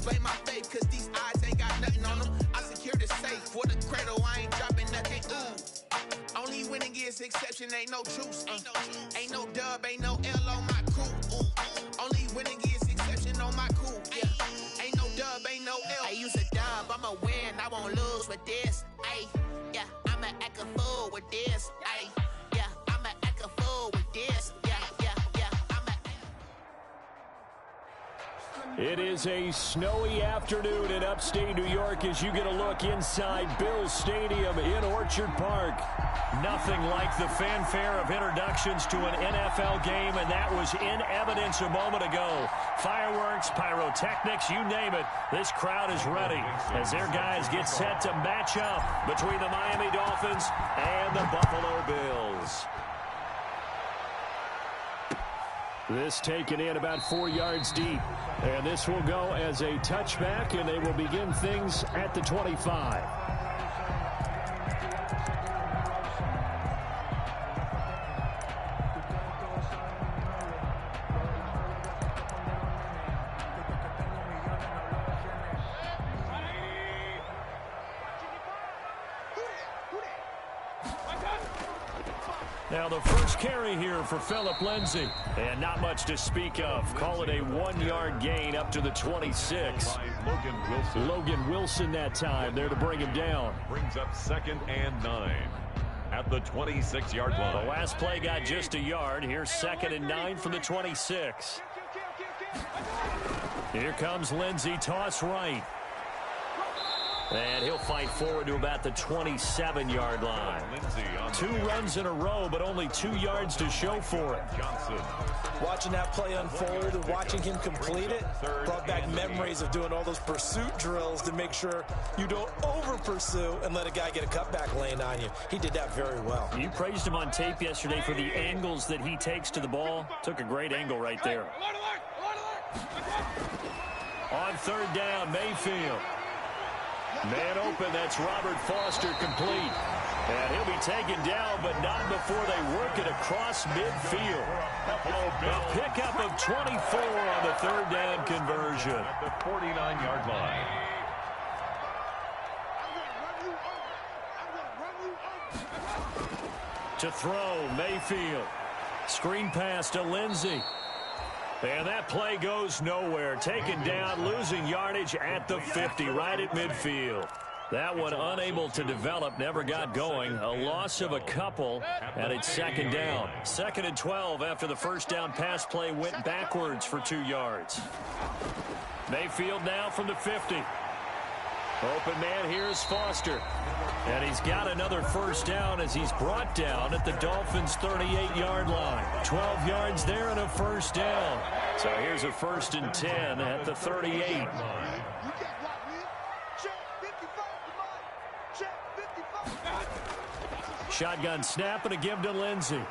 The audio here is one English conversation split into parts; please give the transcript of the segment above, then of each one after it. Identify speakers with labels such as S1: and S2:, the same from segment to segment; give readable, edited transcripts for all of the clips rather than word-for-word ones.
S1: blame my faith, cause these eyes ain't got nothing on them. I secure the safe for the cradle, I ain't dropping nothing. Ooh. Only winning is exception, ain't no truce. Ain't no dub, ain't no L on my crew. Only winning is exception on my crew. Yeah. Ain't no dub, ain't no L. I use a dub, I'ma win, I won't lose with this. Ay, yeah, I'ma act a fool with this. Ay, yeah, I'ma act a fool with this.
S2: It is a snowy afternoon in upstate New York as you get a look inside Bills Stadium in Orchard Park. Nothing like the fanfare of introductions to an NFL game, and that was in evidence a moment ago. Fireworks, pyrotechnics, you name it. This crowd is ready as their guys get set to match up between the Miami Dolphins and the Buffalo Bills. This taken in about 4 yards deep. And this will go as a touchback, and they will begin things at the 25. Now the first carry here for Phillip Lindsay. And not much to speak of. Call it a 1-yard gain up to the 26. Logan Wilson that time there to bring him down.
S3: Brings up 2nd and 9 at the 26-yard line.
S2: The last play got just a yard. Here's 2nd and 9 from the 26. Here comes Lindsay, toss right. And he'll fight forward to about the 27-yard line. 2 runs in a row, but only 2 yards to show for it.
S4: Watching that play unfold and watching him complete it brought back memories of doing all those pursuit drills to make sure you don't over-pursue and let a guy get a cutback lane on you. He did that very well.
S2: You praised him on tape yesterday for the angles that he takes to the ball. Took a great angle right there. On 3rd down, Mayfield. Man open, that's Robert Foster complete. And he'll be taken down, but not before they work it across midfield. A pickup of 24 on the 3rd down conversion.
S3: At the 49-yard line.
S2: To throw, Mayfield. Screen pass to Lindsay. And that play goes nowhere. Taken down, losing yardage at the 50, right at midfield. That one unable to develop, never got going. A loss of a couple, and it's 2nd down. 2nd and 12 after the first down pass play went backwards for 2 yards. Mayfield now from the 50. Open man, here's Foster. And he's got another first down as he's brought down at the Dolphins' 38-yard line. 12 yards there and a first down. So here's a 1st and 10 at the 38. Shotgun snap and a give to Lindsay.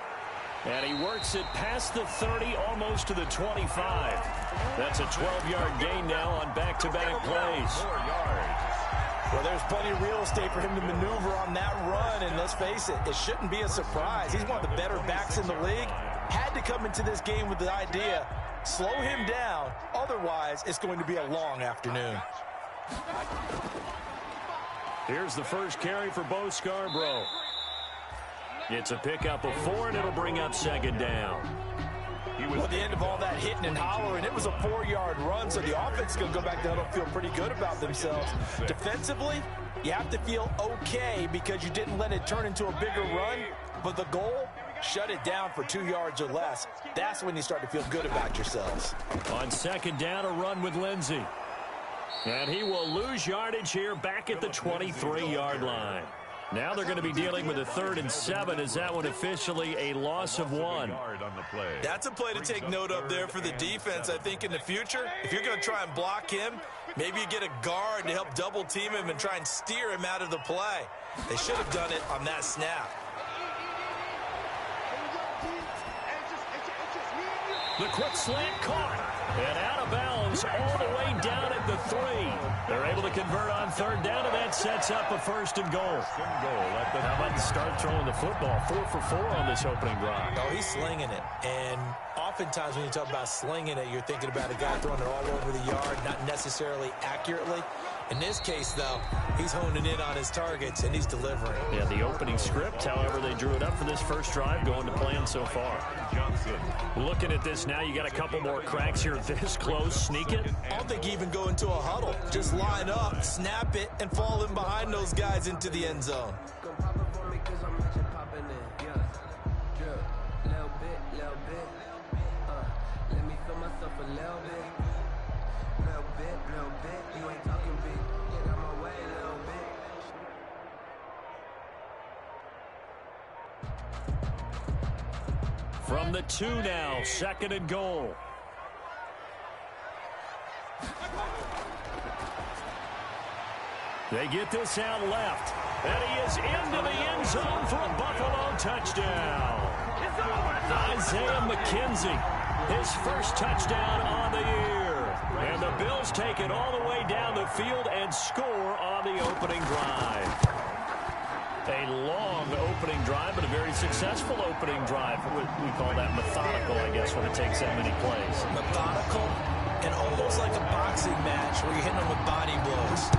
S2: And he works it past the 30, almost to the 25. That's a 12-yard gain now on back-to-back plays.
S3: 4 yards.
S4: Well, there's plenty of real estate for him to maneuver on that run, and let's face it, it shouldn't be a surprise. He's one of the better backs in the league. Had to come into this game with the idea, slow him down, otherwise it's going to be a long afternoon.
S2: Here's the first carry for Bo Scarborough. It's a pickup of 4, and it'll bring up 2nd down.
S4: Well, at the end of all that hitting and hollering, it was a 4-yard run, so the offense is going to go back down and feel pretty good about themselves. Defensively, you have to feel okay because you didn't let it turn into a bigger run, but the goal, shut it down for 2 yards or less. That's when you start to feel good about yourselves.
S2: On 2nd down, a run with Lindsay. And he will lose yardage here back at the 23-yard line. Now they're going to be dealing with a 3rd and 7. Is that one officially a loss of 1?
S4: That's a play to take note of there for the defense, I think, in the future. If you're going to try and block him, maybe you get a guard to help double team him and try and steer him out of the play. They should have done it on that snap.
S2: The quick slant caught. And out of bounds all the way down at the 3. They're able to convert on 3rd down, and that sets up a 1st and goal. How about to start throwing the football? 4 for 4 on this opening drive.
S4: Oh, he's slinging it. And oftentimes when you talk about slinging it, you're thinking about a guy throwing it all over the yard, not necessarily accurately. In this case, though, he's honing in on his targets, and he's delivering.
S2: Yeah, the opening script, however, they drew it up for this first drive, going to plan so far.
S3: Johnson.
S2: Looking at this now, you got a couple more cracks here this close. Sneak it.
S4: I don't think even go into a huddle. Just line up, snap it, and fall in behind those guys into the end zone.
S2: From the 2 now, 2nd and goal. They get this out left. And he is into the end zone for a Buffalo touchdown. Isaiah McKenzie, his first touchdown on the year. And the Bills take it all the way down the field and score on the opening drive. A long opening drive, but a very successful opening drive. We call that methodical, I guess, when it takes that many plays.
S4: Methodical and almost like a boxing match where you're hitting them with body blows.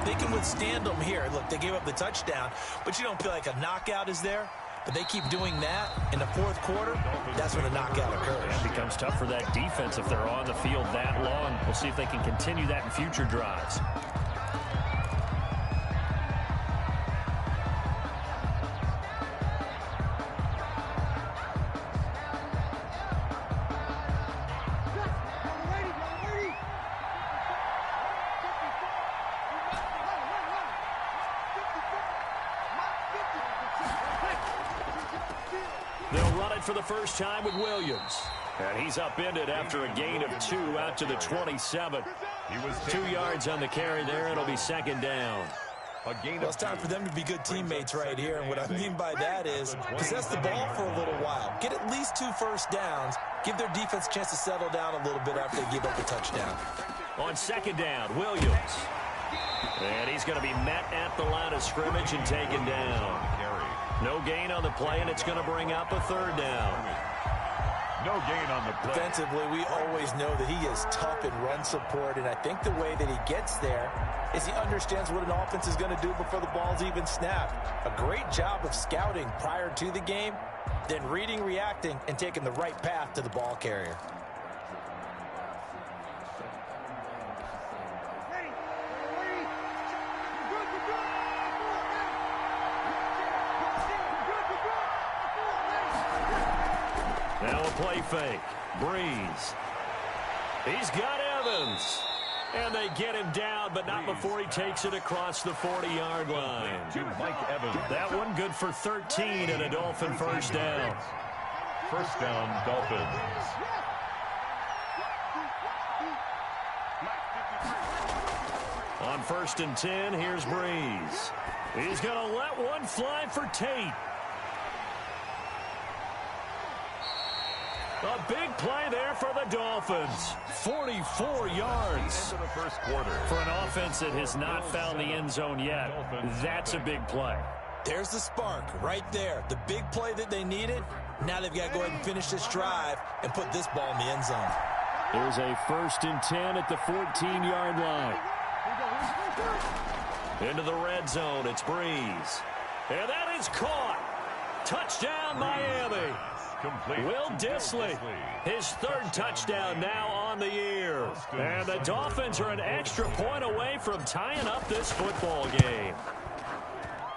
S4: They can withstand them here. Look, they gave up the touchdown, but you don't feel like a knockout is there. But they keep doing that in the fourth quarter. That's when the knockout occurs.
S2: It becomes tough for that defense if they're on the field that long. We'll see if they can continue that in future drives. For the first time with Williams. And he's upended after a gain of 2 out to the 27.
S3: He was
S2: 2 yards on the carry there. It'll be 2nd down.
S4: Well, it's time for them to be good teammates right here. And what I mean by that is possess the ball for a little while. Get at least 2 first downs. Give their defense a chance to settle down a little bit after they give up the touchdown.
S2: On 2nd down, Williams. And he's going to be met at the line of scrimmage and taken down. No gain on the play, and it's going to bring up a 3rd down.
S3: No gain on the play.
S4: Defensively, we always know that he is tough in run support, and I think the way that he gets there is he understands what an offense is going to do before the ball's even snapped. A great job of scouting prior to the game, then reading, reacting, and taking the right path to the ball carrier.
S2: Now a play fake. Breeze. He's got Evans. And they get him down, but not before he takes it across the 40-yard line.
S3: To Mike Evans.
S2: That one good for 13 and a Dolphin first down.
S3: First down, Dolphins.
S2: On 1st and 10, here's Breeze. He's going to let one fly for Tate. A big play there for the Dolphins. 44 yards.
S3: Into the first quarter.
S2: For an offense that has not found the end zone yet, that's a big play.
S4: There's the spark right there. The big play that they needed. Now they've got to go ahead and finish this drive and put this ball in the end zone.
S2: There's a 1st and 10 at the 14-yard line. Into the red zone, it's Breeze. And that is caught. Touchdown, Miami.
S3: Complete.
S2: Will Dissly, his 3rd touchdown now on the year. And the Dolphins are an extra point away from tying up this football game.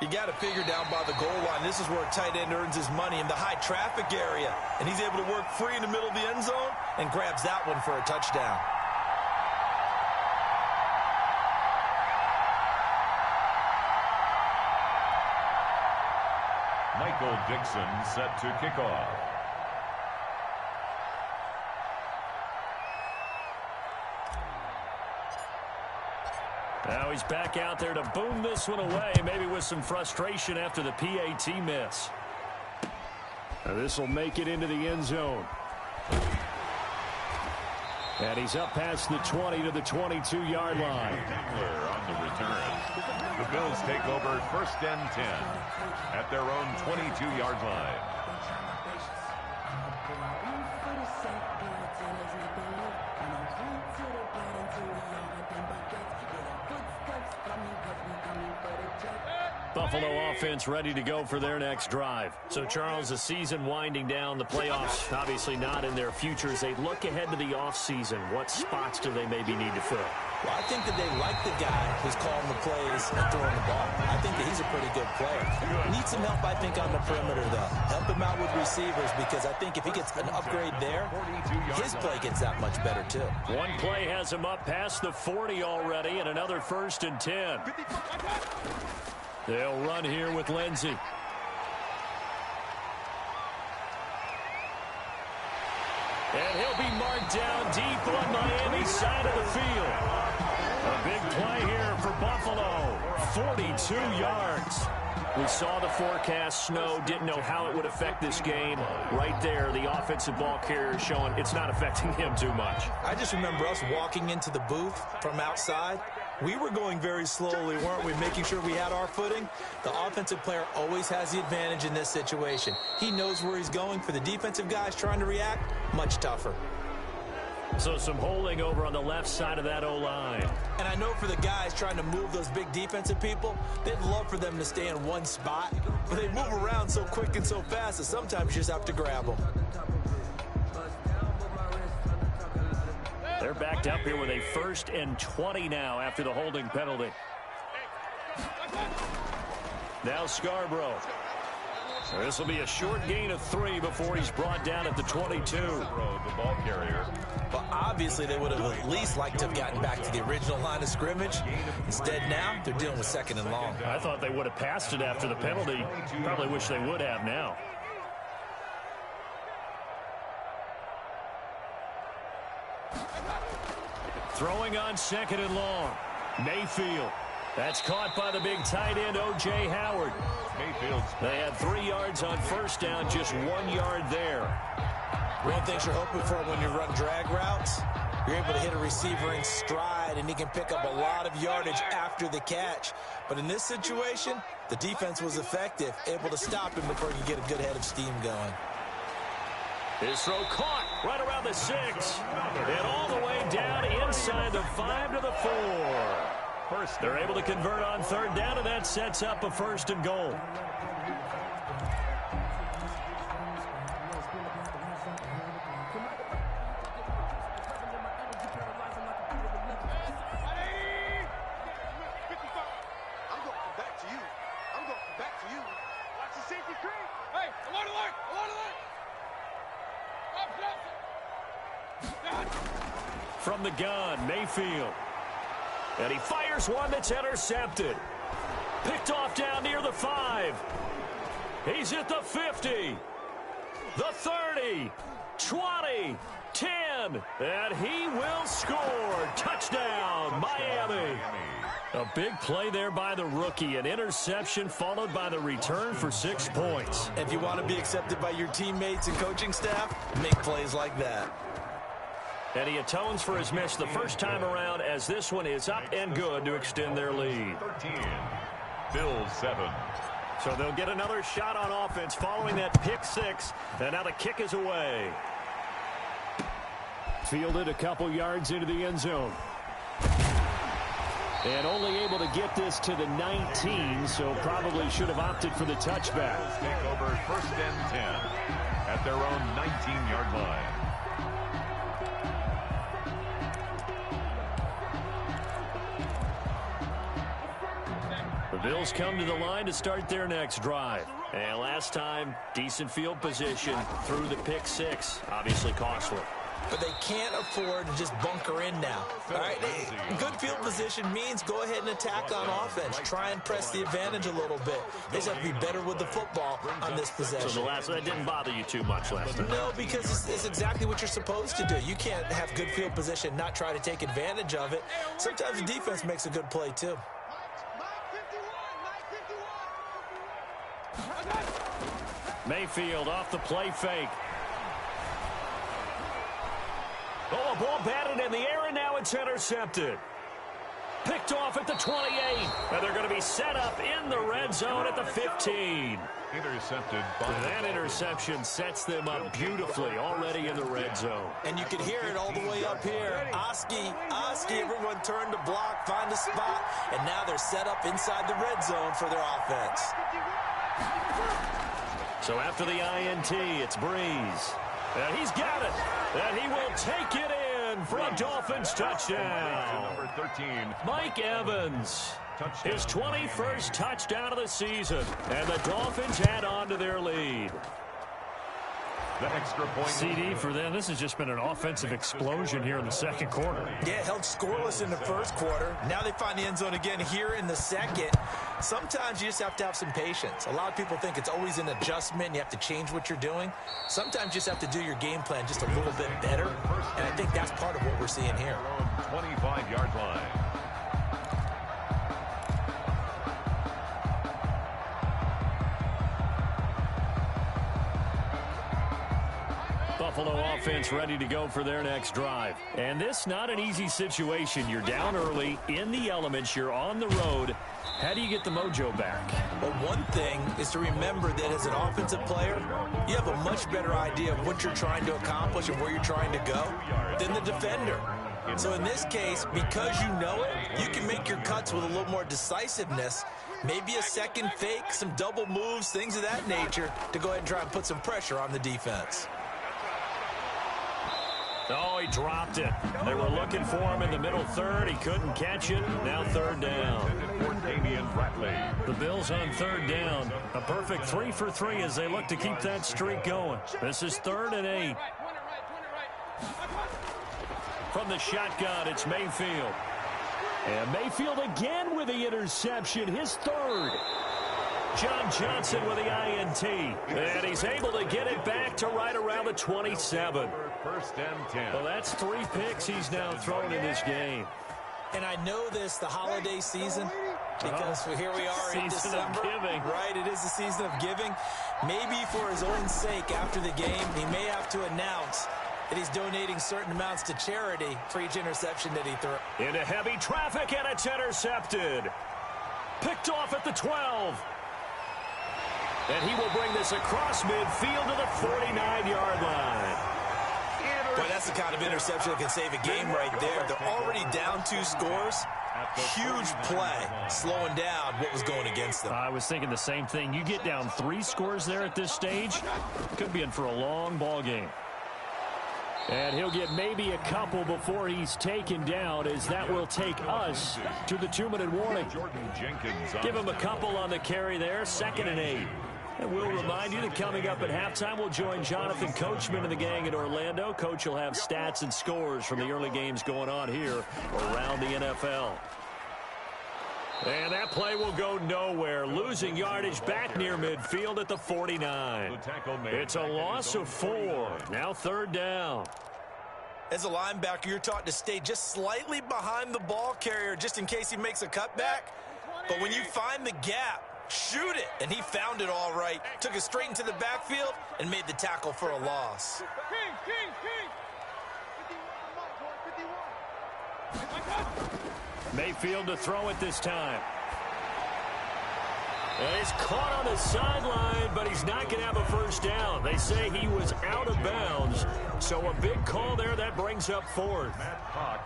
S4: You got to figure down by the goal line. This is where a tight end earns his money in the high traffic area. And he's able to work free in the middle of the end zone and grabs that one for a touchdown.
S3: Michael Dixon set to kick off.
S2: Now he's back out there to boom this one away, maybe with some frustration after the PAT miss. This will make it into the end zone. And he's up past the 20 to the 22-yard line.
S3: On the return. The Bills take over 1st and 10 at their own 22-yard line.
S2: Buffalo offense ready to go for their next drive. So, Charles, the season winding down, the playoffs obviously not in their futures. They look ahead to the offseason. What spots do they maybe need to fill?
S4: Well, I think that they like the guy who's calling the plays and throwing the ball. I think that he's a pretty good player. Needs some help, I think, on the perimeter, though. Help him out with receivers, because I think if he gets an upgrade there, his play gets that much better, too.
S2: One play has him up past the 40 already, and another 1st and 10. They'll run here with Lindsey. And he'll be marked down deep on Miami's side of the field. A big play here for Buffalo. 42 yards. We saw the forecast snow, didn't know how it would affect this game. Right there, the offensive ball carrier showing it's not affecting him too much.
S4: I just remember us walking into the booth from outside. We were going very slowly, weren't we, making sure we had our footing? The offensive player always has the advantage in this situation. He knows where he's going. For the defensive guys trying to react, much tougher.
S2: So some holding over on the left side of that O-line.
S4: And I know for the guys trying to move those big defensive people, they'd love for them to stay in one spot. But they move around so quick and so fast that sometimes you just have to grab them.
S2: They're backed up here with a 1st and 20 now after the holding penalty. Now Scarborough. So this will be a short gain of 3 before he's brought down at the 22.
S3: The ball carrier.
S4: But obviously they would have at least liked to have gotten back to the original line of scrimmage. Instead now, they're dealing with 2nd and long.
S2: I thought they would have passed it after the penalty. Probably wish they would have now. Throwing on 2nd and long. Mayfield. That's caught by the big tight end, O.J. Howard. They had 3 yards on 1st down, just 1 yard there.
S4: One of the things you're hoping for when you run drag routes, you're able to hit a receiver in stride, and he can pick up a lot of yardage after the catch. But in this situation, the defense was effective, able to stop him before he could get a good head of steam going.
S2: His throw caught right around the 6. And all the way down inside the 5 to the 4. First, they're able to convert on 3rd down, and that sets up a 1st and goal. From the gun, Mayfield. And he fires one that's intercepted. Picked off down near the 5. He's at the 50. The 30. 20. 10. And he will score. Touchdown, Miami. A big play there by the rookie. An interception followed by the return for 6 points.
S4: If you want to be accepted by your teammates and coaching staff, make plays like that.
S2: And he atones for his miss the first time around, as this one is up and good to extend their lead.
S3: 13. Bills 7.
S2: So they'll get another shot on offense following that pick 6. And now the kick is away. Fielded a couple yards into the end zone. And only able to get this to the 19, so probably should have opted for the touchback.
S3: Take over 1st and 10 at their own 19-yard line.
S2: The Bills come to the line to start their next drive. And last time, decent field position through the pick 6. Obviously costly.
S4: But they can't afford to just bunker in now. All right, good field position means go ahead and attack on offense. Try and press the advantage a little bit. They just have to be better with the football on this possession.
S2: So that didn't bother you too much last time?
S4: No, because it's exactly what you're supposed to do. You can't have good field position, not try to take advantage of it. Sometimes the defense makes a good play, too.
S2: Mayfield off the play fake. Oh, a ball batted in the air, and now it's intercepted. Picked off at the 28. And they're going to be set up in the red zone at the 15.
S3: Intercepted.
S2: That interception sets them up beautifully already in the red zone.
S4: And you can hear it all the way up here. Oski, everyone turned to block, find a spot, and now they're set up inside the red zone for their offense.
S2: So after the INT, it's Breeze. And he's got it. And he will take it in for a Dolphins touchdown.
S3: Number 13.
S2: Mike Evans. His 21st touchdown of the season. And the Dolphins add on to their lead.
S3: The extra point.
S2: CD for them. This has just been an offensive explosion here in the second quarter.
S4: Yeah, held scoreless in the first quarter. Now they find the end zone again here in the second. Sometimes you just have to have some patience. A lot of people think it's always an adjustment. You have to change what you're doing. Sometimes you just have to do your game plan just a little bit better. And I think that's part of what we're seeing here.
S3: 25-yard line.
S2: Buffalo offense ready to go for their next drive. And this not an easy situation. You're down early, in the elements, you're on the road. How do you get the mojo back?
S4: Well, one thing is to remember that as an offensive player, you have a much better idea of what you're trying to accomplish and where you're trying to go than the defender. So in this case, because you know it, you can make your cuts with a little more decisiveness. Maybe a second fake, some double moves, things of that nature to go ahead and try and put some pressure on the defense.
S2: Oh, he dropped it. They were looking for him in the middle third. He couldn't catch it. Now third down. The Bills on third down. A perfect 3 for 3 as they look to keep that streak going. This is 3rd and 8. From the shotgun, it's Mayfield. And Mayfield again with the interception, his 3rd. John Johnson with the INT. And he's able to get it back to right around the 27.
S3: 1st and 10.
S2: Well, that's 3 picks he's now thrown in this game.
S4: And I know this, the holiday season, because here we are in December. Right, it is the season of giving. Maybe for his own sake after the game, he may have to announce that he's donating certain amounts to charity for each interception that he threw.
S2: Into heavy traffic, and it's intercepted. Picked off at the 12. And he will bring this across midfield to the 49-yard line.
S4: Boy, that's the kind of interception that can save a game right there. They're already down 2 scores. Huge play, slowing down what was going against them.
S2: I was thinking the same thing. You get down 3 scores there at this stage, could be in for a long ball game. And he'll get maybe a couple before he's taken down, as that will take us to the 2-minute warning. Give him a couple on the carry there, 2nd and 8. And we'll remind you that coming up at halftime, we'll join Jonathan Coachman and the gang in Orlando. Coach will have stats and scores from the early games going on here around the NFL. And that play will go nowhere. Losing yardage back near midfield at the 49. It's a loss of 4. Now 3rd down.
S4: As a linebacker, you're taught to stay just slightly behind the ball carrier just in case he makes a cutback. But when you find the gap, shoot it. And he found it all right. Took it straight into the backfield and made the tackle for a loss.
S2: Mayfield to throw it this time. And he's caught on the sideline, but he's not going to have a first down. They say he was out of bounds. So a big call there. That brings up 4th.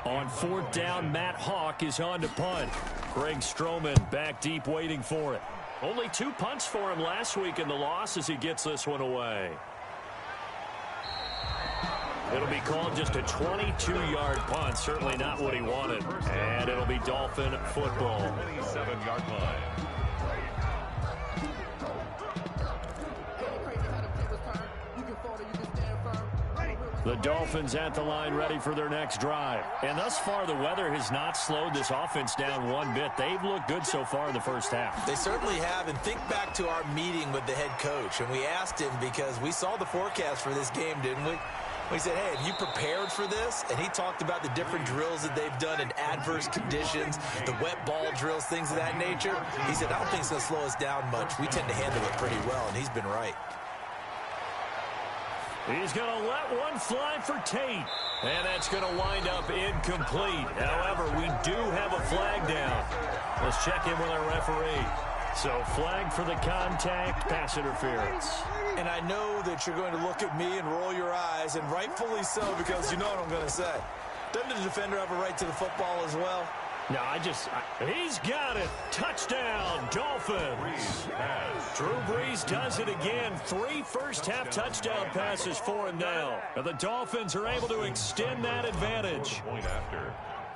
S2: On 4th down, Matt Hawk is on to punt. Greg Stroman back deep waiting for it. Only 2 punts for him last week in the loss as he gets this one away. It'll be called just a 22-yard punt. Certainly not what he wanted. And it'll be Dolphin football.
S3: 27-yard line.
S2: The Dolphins at the line ready for their next drive. And thus far, the weather has not slowed this offense down one bit. They've looked good so far in the first half.
S4: They certainly have. And think back to our meeting with the head coach. And we asked him because we saw the forecast for this game, didn't we? We said, hey, have you prepared for this? And he talked about the different drills that they've done in adverse conditions, the wet ball drills, things of that nature. He said, I don't think it's going to slow us down much. We tend to handle it pretty well, and he's been right.
S2: He's going to let one fly for Tate. And that's going to wind up incomplete. However, we do have a flag down. Let's check in with our referee. So flag for the contact, pass interference.
S4: And I know that you're going to look at me and roll your eyes, and rightfully so, because you know what I'm going to say. Doesn't the defender have a right to the football as well?
S2: No, he's got it. Touchdown, Dolphins. Drew Brees does it again. 3 first-half touchdown passes for him now. And the Dolphins are able to extend that advantage.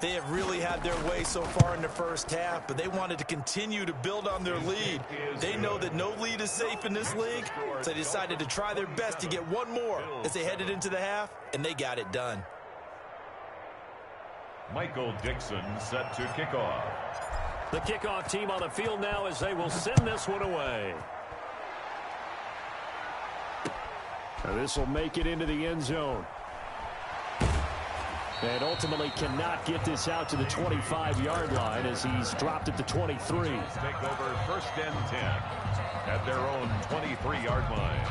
S4: They have really had their way so far in the first half, but they wanted to continue to build on their lead. They know that no lead is safe in this league, so they decided to try their best to get one more as they headed into the half, and they got it done.
S3: Michael Dixon set to kick off.
S2: The kickoff team on the field now as they will send this one away. This will make it into the end zone. And ultimately cannot get this out to the 25-yard line as he's dropped at the 23.
S3: Take over 1st and 10 at their own 23-yard line.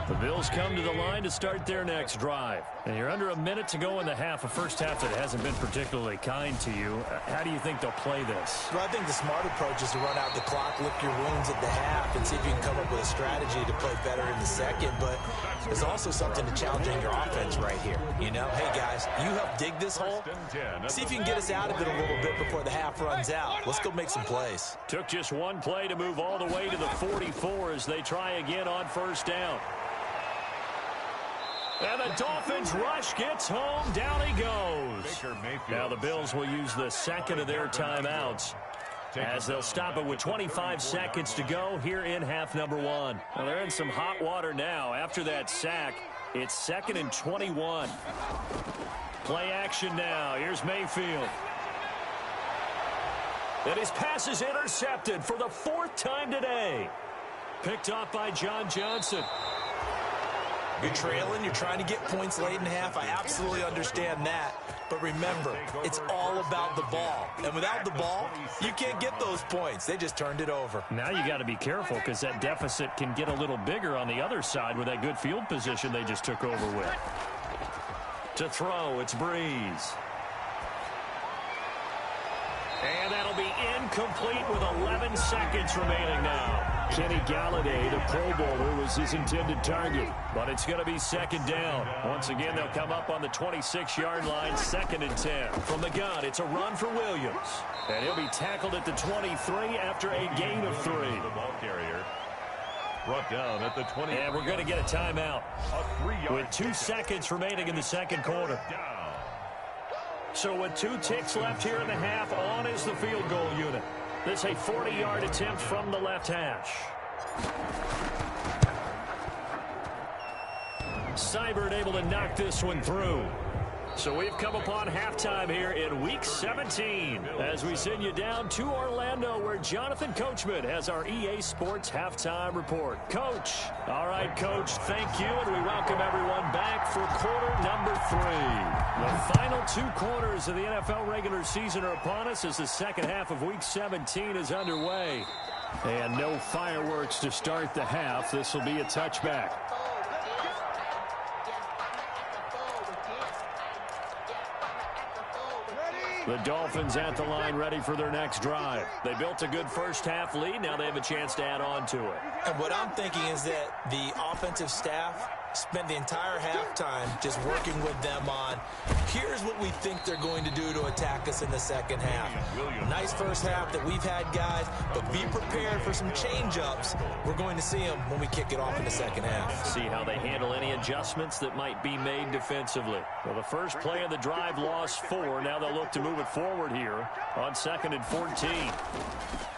S2: The Bills come to the line to start their next drive. And you're under a minute to go in the half, a first half that hasn't been particularly kind to you. How do you think they'll play this?
S4: Well, I think the smart approach is to run out the clock, lick your wounds at the half, and see if you can come up with a strategy to play better in the second. But there's also something to challenging your offense right here. You know, hey, guys, you help dig this hole. See if you can get us out of it a little bit before the half runs out. Let's go make some plays.
S2: Took just one play to move all the way to the 44 as they try again on first down. And the Dolphins rush gets home. Down he goes. Now the Bills will use the second of their timeouts as they'll stop it with 25 seconds to go here in half number 1. Well, they're in some hot water now. After that sack, it's 2nd and 21. Play action now. Here's Mayfield. And his pass is intercepted for the 4th time today. Picked off by John Johnson.
S4: You're trailing, you're trying to get points late in half. I absolutely understand that. But remember, it's all about the ball. And without the ball, you can't get those points. They just turned it over.
S2: Now you got to be careful because that deficit can get a little bigger on the other side with that good field position they just took over with. To throw, it's Brees. And that'll be incomplete with 11 seconds remaining now. Kenny Galladay, the Pro Bowler, was his intended target. But it's going to be 2nd down. Once again, they'll come up on the 26-yard line, 2nd and 10. From the gun, it's a run for Williams. And he'll be tackled at the 23 after a gain of 3.
S3: The ball carrier brought down at the 20.
S2: And we're going to get a timeout with 2 seconds remaining in the second quarter. So with 2 ticks left here in the half, on is the field goal unit. This a 40-yard attempt from the left hash. Seibert able to knock this one through. So we've come upon halftime here in Week 17 as we send you down to Orlando where Jonathan Coachman has our EA Sports Halftime Report. Coach. All right, Coach, thank you, and we welcome everyone back for quarter number 3. The final 2 quarters of the NFL regular season are upon us as the second half of Week 17 is underway. And no fireworks to start the half. This will be a touchback. The Dolphins at the line ready for their next drive. They built a good first half lead. Now they have a chance to add on to it.
S4: And what I'm thinking is that the offensive staff spent the entire halftime just working with them on, here's what we think they're going to do to attack us in the second half. Nice first half that we've had, guys, but be prepared for some change-ups. We're going to see them when we kick it off in the second half.
S2: See how they handle any adjustments that might be made defensively. Well, the first play of the drive lost 4. Now they'll look to move it forward here on 2nd and 14.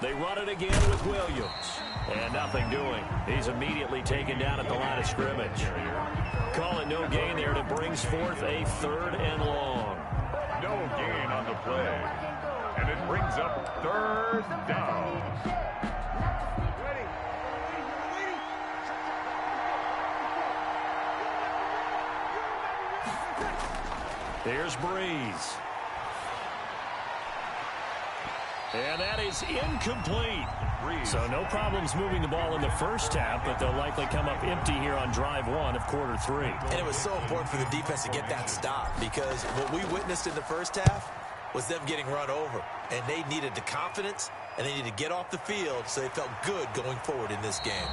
S2: They run it again with Williams. And nothing doing. He's immediately taken down at the line of scrimmage. Call it no gain there, and it brings forth a 3rd and long.
S3: No gain on the play. And it brings up 3rd down.
S2: Here's Brees. And that is incomplete. So no problems moving the ball in the first half, but they'll likely come up empty here on drive one of quarter three.
S4: And it was so important for the defense to get that stop, because what we witnessed in the first half was them getting run over. And they needed the confidence, and they needed to get off the field so they felt good going forward in this game.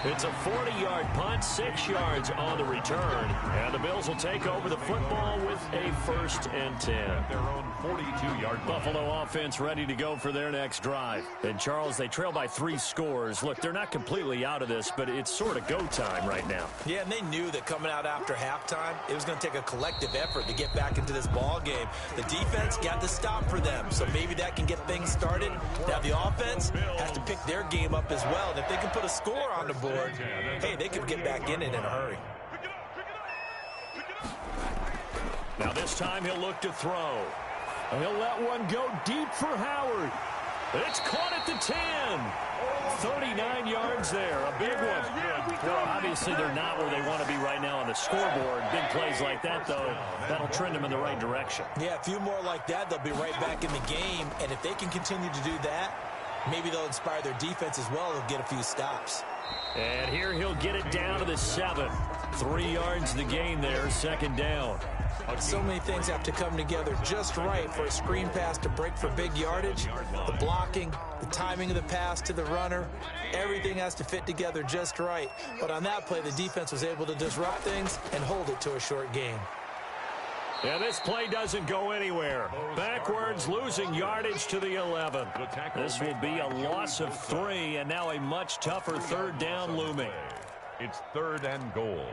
S2: It's a 40-yard punt, 6 yards on the return. And the Bills will take over the football with a 1st and 10.
S3: Their own 42-yard line.
S2: Buffalo offense ready to go for their next drive. And, Charles, they trail by 3 scores. Look, they're not completely out of this, but it's sort of go time right now.
S4: Yeah, and they knew that coming out after halftime, it was going to take a collective effort to get back into this ball game. The defense got the stop for them, so maybe that can get things started. Now the offense has to pick their game up as well. And if they can put a score on the board, hey, they could get back in it in a hurry.
S2: Now this time he'll look to throw. He'll let one go deep for Howard. It's caught at the 10. 39 yards there, a big one. Well, obviously they're not where they want to be right now on the scoreboard. Big plays like that, though, that'll trend them in the right direction.
S4: Yeah, a few more like that, they'll be right back in the game. And if they can continue to do that, maybe they'll inspire their defense as well. They'll get a few stops.
S2: And here he'll get it down to the 7. 3 yards the gain there, 2nd down.
S4: So many things have to come together just right for a screen pass to break for big yardage. The blocking, the timing of the pass to the runner, everything has to fit together just right. But on that play, the defense was able to disrupt things and hold it to a short gain.
S2: Yeah, this play doesn't go anywhere. Backwards, losing yardage to the 11. This will be a loss of 3, and now a much tougher 3rd down looming.
S3: It's 3rd and goal.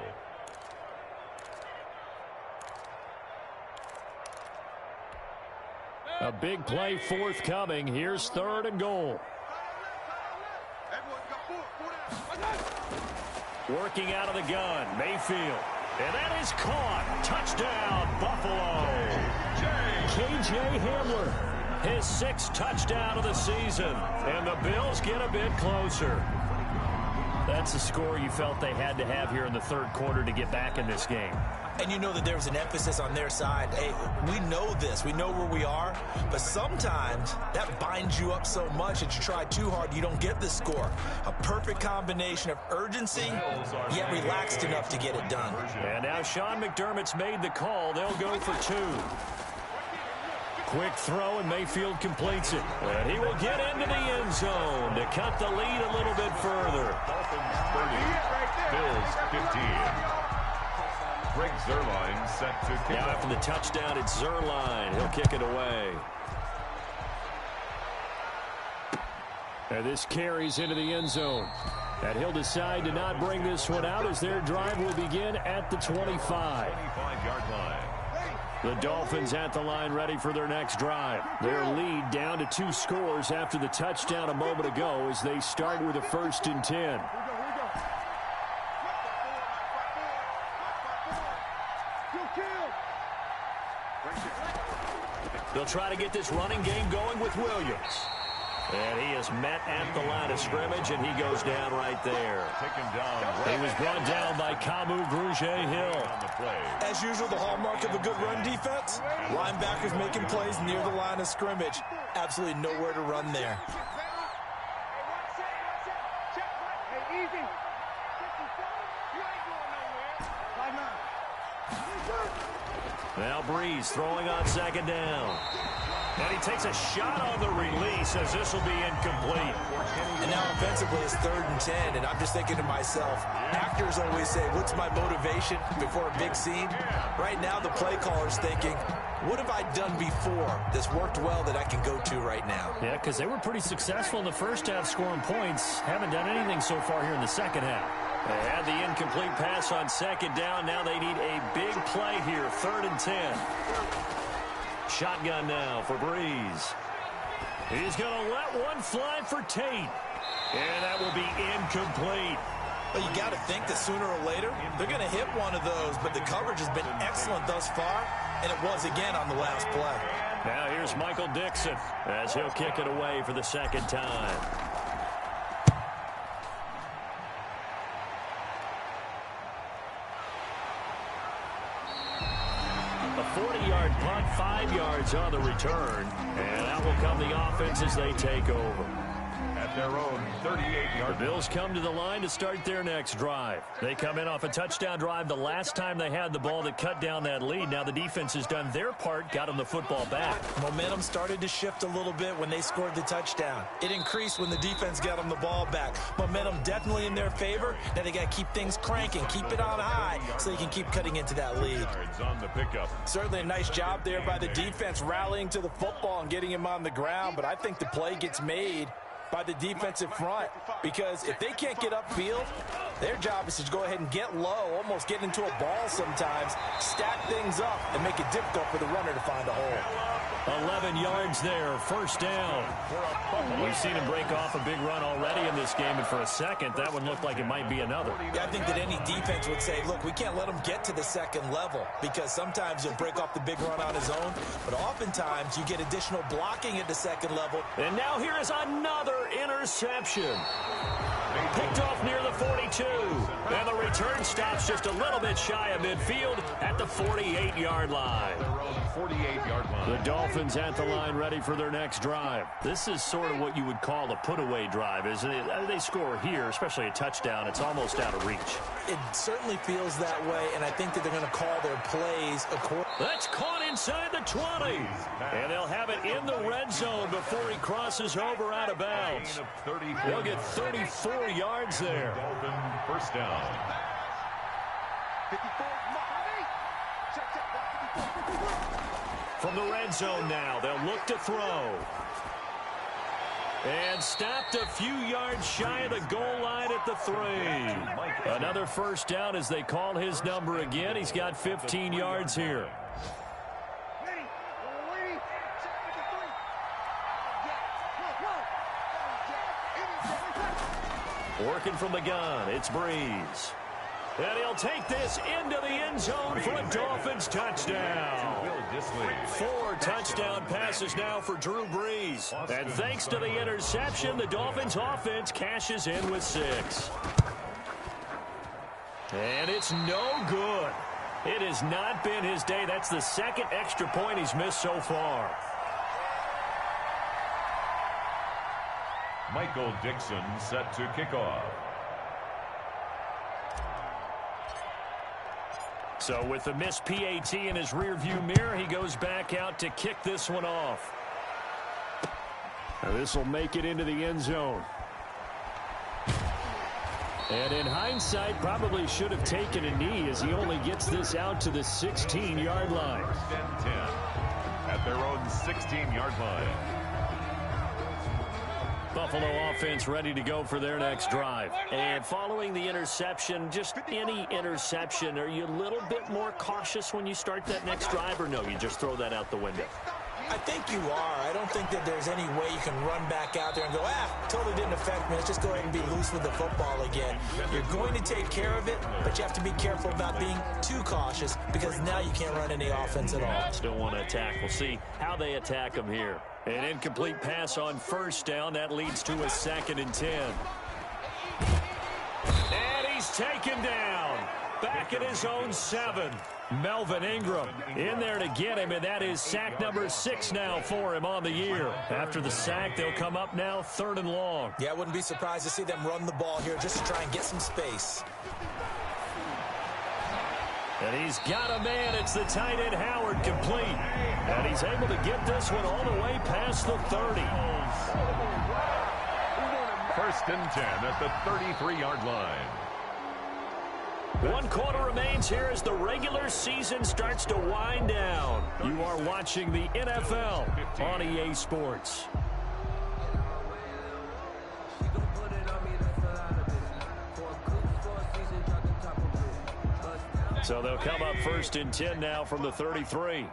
S2: A big play forthcoming. Here's 3rd and goal. Working out of the gun, Mayfield. And that is caught. Touchdown, Buffalo. K.J. Hamler, his 6th touchdown of the season. And the Bills get a bit closer. That's a score you felt they had to have here in the 3rd quarter to get back in this game.
S4: And you know that there was an emphasis on their side. Hey, we know this. We know where we are. But sometimes that binds you up so much that you try too hard, you don't get the score. A perfect combination of urgency, yet relaxed enough to get it done.
S2: And now Sean McDermott's made the call. They'll go for 2. Quick throw, and Mayfield completes it. And he will get into the end zone to cut the lead a little bit further.
S3: Dolphins 30, Bills 15. Greg Zuerlein set to kick.
S2: Now after the touchdown, it's Zuerlein. He'll kick it away. And this carries into the end zone. And he'll decide to not bring this one out as their drive will begin at the 25.
S3: 25-yard line.
S2: The Dolphins at the line ready for their next drive. Their lead down to 2 scores after the touchdown a moment ago as they start with a 1st and 10. They'll try to get this running game going with Williams. And he is met at the line of scrimmage, and he goes down right there.
S3: Taken down.
S2: He was brought down by Kamu Grugier-Hill.
S4: As usual, the hallmark of a good run defense, linebackers making plays near the line of scrimmage. Absolutely nowhere to run there.
S2: Now Breeze throwing on 2nd down. And he takes a shot on the release as this will be incomplete.
S4: And now offensively it's 3rd and 10, and I'm just thinking to myself, actors always say, what's my motivation before a big scene? Right now the play caller's thinking, what have I done before that's worked well that I can go to right now?
S2: Yeah, because they were pretty successful in the first half scoring points. Haven't done anything so far here in the second half. They had the incomplete pass on 2nd down. Now they need a big play here, 3rd and 10. Shotgun now for Breeze. He's going to let one fly for Tate. And that will be incomplete.
S4: But you got to think that sooner or later, they're going to hit one of those. But the coverage has been excellent thus far, and it was again on the last play.
S2: Now here's Michael Dixon as he'll kick it away for the 2nd time. A 40-yard punt, 5 yards on the return. And out will come the offense as they take over.
S3: At their own 38-yard.
S2: The Bills come to the line to start their next drive. They come in off a touchdown drive the last time they had the ball that cut down that lead. Now the defense has done their part, got them the football back.
S4: Momentum started to shift a little bit when they scored the touchdown. It increased when the defense got them the ball back. Momentum definitely in their favor. Now they got to keep things cranking, keep it on high so they can keep cutting into that lead.
S3: On the pickup.
S4: Certainly a nice job there by the defense rallying to the football and getting him on the ground, but I think the play gets made by the defensive front, because if they can't get upfield, their job is to go ahead and get low, almost get into a ball sometimes, stack things up, and make it difficult for the runner to find a hole.
S2: 11 yards there, first down. We've seen him break off a big run already in this game, and for a second, that one looked like it might be another.
S4: Yeah, I think that any defense would say, look, we can't let him get to the second level, because sometimes he'll break off the big run on his own, but oftentimes you get additional blocking at the second level.
S2: And now here is another interception. Picked off near the 42. And the return stops just a little bit shy of midfield at the 48-yard line.
S3: 48-yard line.
S2: The Dolphins at the line ready for their next drive. This is sort of what you would call a put-away drive, isn't it? They score here, especially a touchdown. It's almost out of reach.
S4: It certainly feels that way, and I think that they're going to call their plays accordingly.
S2: That's caught inside the 20. And they'll have it in the red zone before he crosses over out of bounds. They'll get 34 yards there.
S3: Dolphin first down.
S2: From the red zone now, they'll look to throw. And stopped a few yards shy of the goal line at the 3. Another first down as they call his number again. He's got 15 yards here. Working from the gun, it's Breeze. And he'll take this into the end zone for a Dolphins touchdown. 4 touchdown passes now for Drew Brees. And thanks to the interception, the Dolphins offense cashes in with 6. And it's no good. It has not been his day. That's the second extra point he's missed so far.
S3: Michael Dixon set to kick off.
S2: So with the missed PAT in his rearview mirror, he goes back out to kick this one off. Now this will make it into the end zone. And in hindsight, probably should have taken a knee as he only gets this out to the 16-yard line.
S3: First and 10 at their own 16-yard line.
S2: Buffalo offense ready to go for their next drive. And following the interception, just any interception, are you a little bit more cautious when you start that next drive, or no, you just throw that out the window?
S4: I think you are. I don't think that there's any way you can run back out there and go, totally didn't affect me. Let's just go ahead and be loose with the football again. You're going to take care of it, but you have to be careful about being too cautious, because now you can't run any offense at all.
S2: Still want to attack. We'll see how they attack him here. An incomplete pass on first down. That leads to a 2nd and 10. And he's taken down. Back at his own 7. Melvin Ingram in there to get him, and that is sack number 6 now for him on the year. After the sack, they'll come up now 3rd and long.
S4: Yeah, I wouldn't be surprised to see them run the ball here just to try and get some space.
S2: And he's got a man. It's the tight end Howard, complete. And he's able to get this one all the way past the 30.
S3: First and 10 at the 33-yard line.
S2: 1 quarter remains here as the regular season starts to wind down. You are watching the NFL on EA Sports. So they'll come up 1st and 10 now from the 33.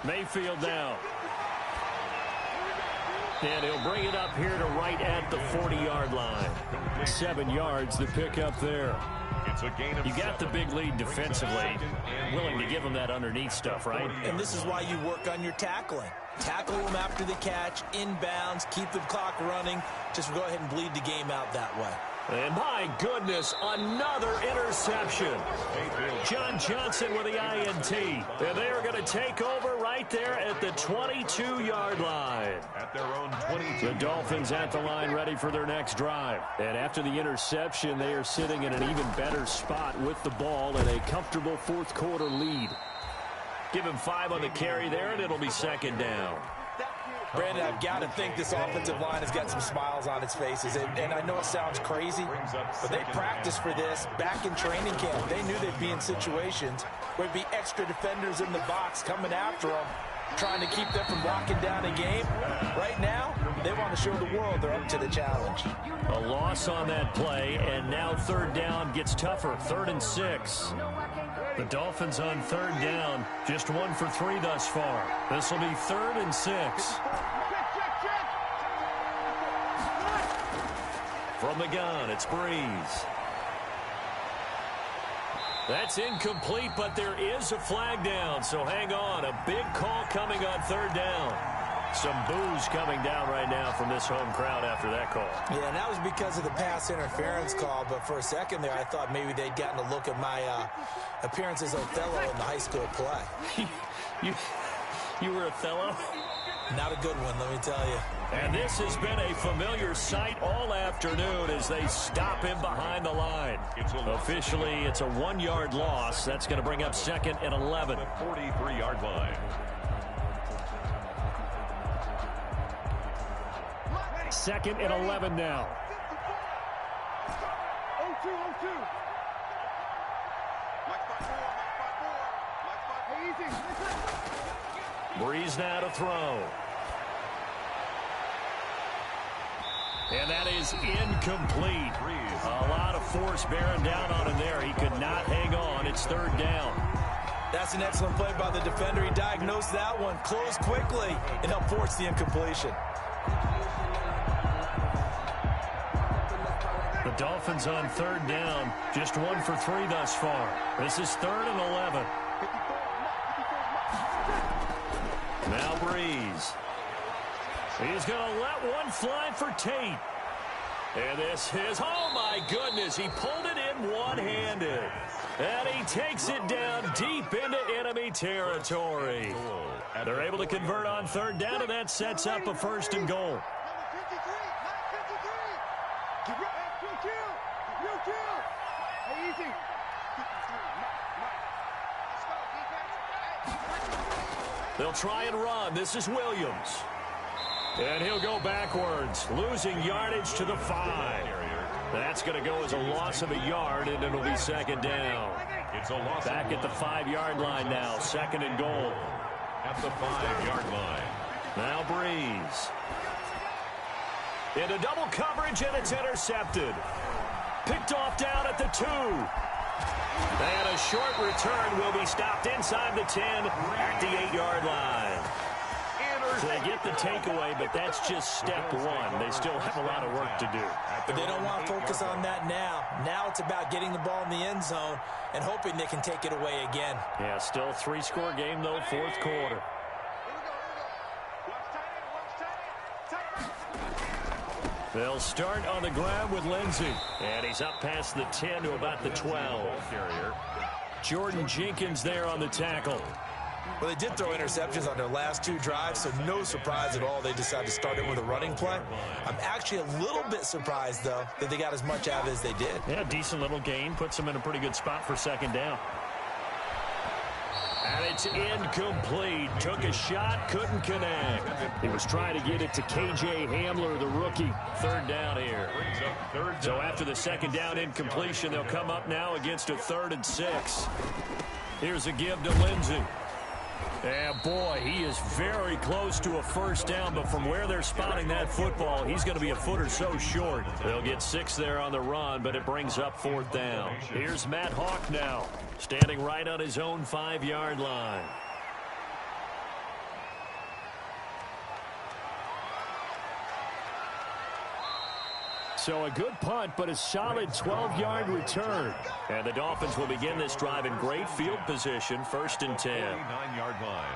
S2: Mayfield now. And he'll bring it up here to right at the 40-yard line. 7 yards to pick up there.
S3: It's a gain of
S2: you got the big lead defensively. Willing to give them that underneath stuff, right?
S4: And this is why you work on your tackling. Tackle them after the catch, inbounds, keep the clock running. Just go ahead and bleed the game out that way.
S2: And my goodness, another interception. John Johnson with the INT. And they are going to take over right there at the 22-yard line.
S3: At their own 22.
S2: The Dolphins at the line ready for their next drive. And after the interception, they are sitting in an even better spot with the ball and a comfortable fourth-quarter lead. Give him 5 on the carry there, and it'll be second down.
S4: Brandon, I've got to think this offensive line has got some smiles on its faces. And I know it sounds crazy, but they practiced for this back in training camp. They knew they'd be in situations where there'd be extra defenders in the box coming after them, trying to keep them from locking down a game. Right now, they want to show the world they're up to the challenge.
S2: A loss on that play, and now third down gets tougher. 3rd and 6. The Dolphins on third down, just 1 for 3 thus far. This will be 3rd and 6. From the gun, it's Breeze. That's incomplete, but there is a flag down, so hang on. A big call coming on third down. Some boos coming down right now from this home crowd after that call.
S4: Yeah, and that was because of the pass interference call, but for a second there, I thought maybe they'd gotten a look at my appearance as Othello in the high school play.
S2: You were Othello?
S4: Not a good one, let me tell you.
S2: And this has been a familiar sight all afternoon as they stop him behind the line. Officially, it's a 1-yard loss. That's going to bring up 2nd and 11.
S3: The 43-yard line.
S2: 2nd and 11 now. 0-2-0-2. Breeze now to throw. And that is incomplete. A lot of force bearing down on him there. He could not hang on. It's third down.
S4: That's an excellent play by the defender. He diagnosed that one, closed quickly, and helped force the incompletion.
S2: The Dolphins on third down, just 1 for 3 thus far. This is 3rd and 11. Now Breeze. He's going to let one fly for Tate. And this is, oh my goodness, he pulled it in one-handed. And he takes it down deep into enemy territory. They're able to convert on third down, and that sets up a 1st and goal. They'll try and run. This is Williams. And he'll go backwards, losing yardage to the 5. That's going to go as a loss of a yard, and it'll be 2nd down.
S3: It's a loss.
S2: Back at the 5-yard line now, 2nd and goal.
S3: At the 5-yard line.
S2: Now Breeze. Into double coverage, and it's intercepted. Picked off down at the 2. And a short return will be stopped inside the 10 at the 8-yard line. So they get the takeaway, but that's just step 1. They still have a lot of work to do.
S4: But they don't want to focus on that now. Now it's about getting the ball in the end zone and hoping they can take it away again.
S2: Yeah, still a 3-score game, though, 4th quarter. They'll start on the ground with Lindsey. And he's up past the 10 to about the 12. Jordan Jenkins there on the tackle.
S4: Well, they did throw interceptions on their last 2 drives, so no surprise at all they decided to start it with a running play. I'm actually a little bit surprised, though, that they got as much out of it as they did.
S2: Yeah, decent little gain. Puts them in a pretty good spot for 2nd down. And it's incomplete. Took a shot, couldn't connect. He was trying to get it to K.J. Hamler, the rookie. 3rd down here. So after the 2nd down incompletion, they'll come up now against a 3rd and 6. Here's a give to Lindsey. And boy, he is very close to a 1st down, but from where they're spotting that football, he's going to be a foot or so short. They'll get 6 there on the run, but it brings up 4th down. Here's Matt Hawk now, standing right on his own 5-yard line. So a good punt, but a solid 12-yard return. And the Dolphins will begin this drive in great field position, 1st and 10.
S3: 9-yard line.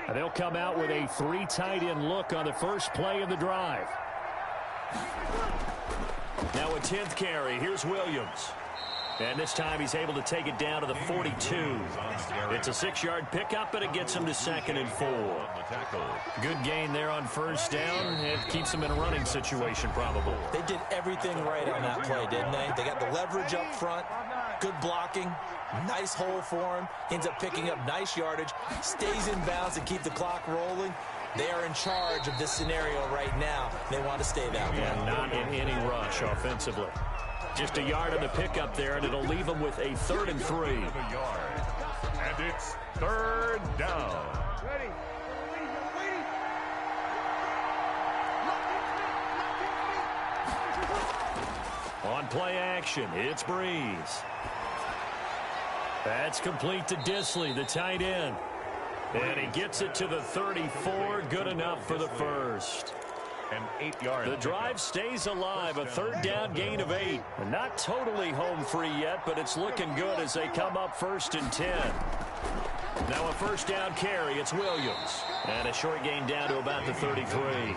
S2: And they'll come out with a 3 tight end look on the first play of the drive. Now a 10th carry. Here's Williams. And this time he's able to take it down to the 42. It's a 6-yard pickup, but it gets him to 2nd and 4. Good gain there on first down. It keeps him in a running situation probably.
S4: They did everything right on that play, didn't they? They got the leverage up front, good blocking, nice hole for him, ends up picking up nice yardage, stays in bounds to keep the clock rolling. They are in charge of this scenario right now. They want to stay that way.
S2: And not in any rush offensively. Just a yard on the pickup there, and it'll leave them with a 3rd and 3.
S3: And it's 3rd down.
S1: Ready.
S2: On play action, it's Breeze. That's complete to Disley, the tight end. And he gets it to the 34, good enough for the first.
S3: An 8-yard.
S2: The drive stays alive, a 3rd down gain of 8. Not totally home free yet, but it's looking good as they come up 1st and 10. Now a 1st down carry, it's Williams. And a short gain down to about the 33.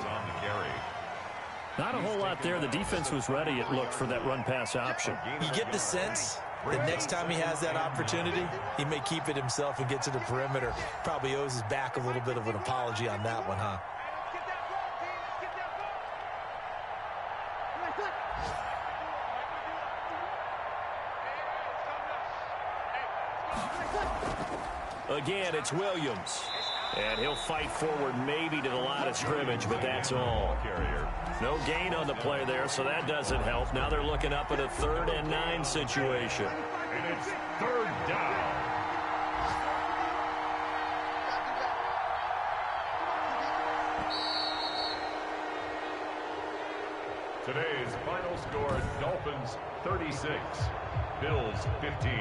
S2: Not a whole lot there. The defense was ready, it looked, for that run-pass option.
S4: You get the sense that next time he has that opportunity, he may keep it himself and get to the perimeter. Probably owes his back a little bit of an apology on that one, huh?
S2: Again, it's Williams. And he'll fight forward maybe to the line of scrimmage, but that's all. No gain on the play there, so that doesn't help. Now they're looking up at a 3rd and 9 situation.
S3: And it's 3rd down. Today's final score, Dolphins 36, Bills 15.